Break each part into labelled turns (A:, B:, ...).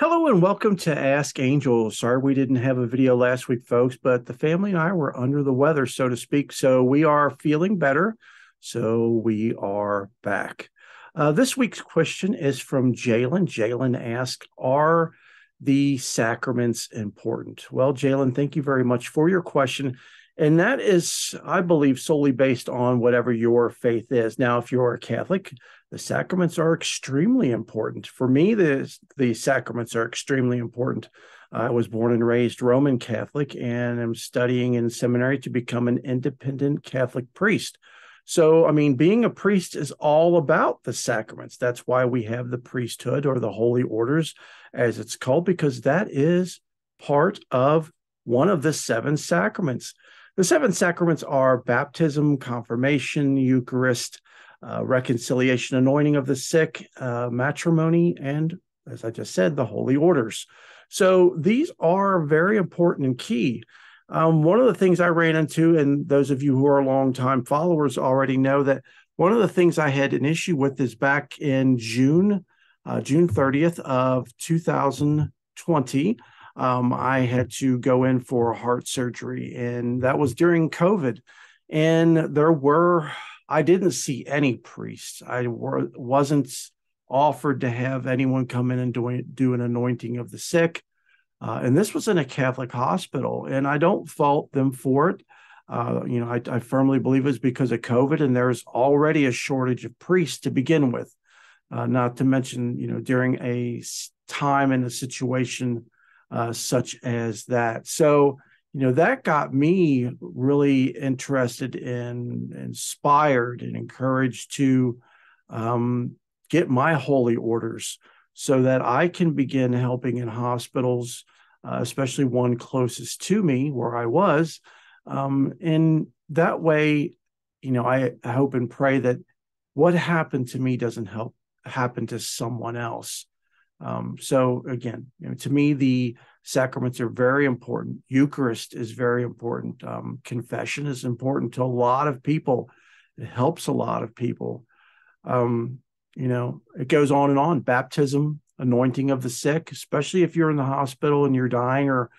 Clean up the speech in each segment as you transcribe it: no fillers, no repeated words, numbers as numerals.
A: Hello and welcome to Ask Angel. Sorry we didn't have a video last week, folks, but the family and I were under the weather, so to speak. So we are feeling better. So we are back. This week's question is from Jalen. Jalen asked, are the sacraments important? Well, Jalen, thank you very much for your question. And that is, I believe, solely based on whatever your faith is. Now, if you're a Catholic, the sacraments are extremely important. For me, the sacraments are extremely important. I was born and raised Roman Catholic and am studying in seminary to become an independent Catholic priest. So, I mean, being a priest is all about the sacraments. That's why we have the priesthood or the holy orders, as it's called, because that is part of one of the seven sacraments. The seven sacraments are baptism, confirmation, Eucharist, reconciliation, anointing of the sick, matrimony, and, as I just said, the holy orders. So these are very important and key. One of the things I ran into, and those of you who are longtime followers already know that one of the things I had an issue with is back in June 30th of 2020. I had to go in for heart surgery, and that was during COVID. And I didn't see any priests. Wasn't offered to have anyone come in and do an anointing of the sick. And this was in a Catholic hospital, and I don't fault them for it. I firmly believe it's because of COVID, and there's already a shortage of priests to begin with. Not to mention, during a time and a situation such as that. So, that got me really interested and inspired and encouraged to get my holy orders so that I can begin helping in hospitals, especially one closest to me where I was. And that way, I hope and pray that what happened to me doesn't happen to someone else. So again, to me, the sacraments are very important. Eucharist is very important. Confession is important to a lot of people. It helps a lot of people. It goes on and on. Baptism, anointing of the sick, especially if you're in the hospital and you're dying, or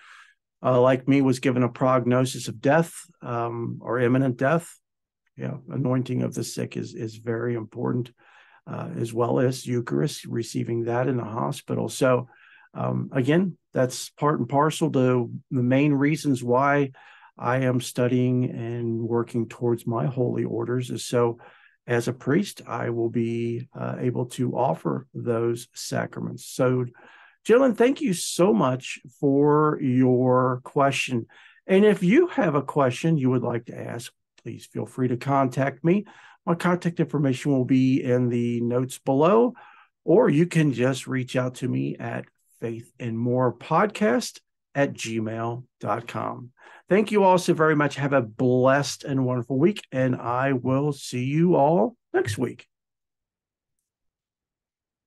A: like me, was given a prognosis of death or imminent death. Anointing of the sick is very important. As well as Eucharist, receiving that in the hospital. So, again, that's part and parcel to the main reasons why I am studying and working towards my holy orders, is so as a priest, I will be able to offer those sacraments. So, Jillian, thank you so much for your question. And if you have a question you would like to ask, please feel free to contact me. My contact information will be in the notes below, or you can just reach out to me at faithandmorepodcast@gmail.com. Thank you all so very much. Have a blessed and wonderful week, and I will see you all next week.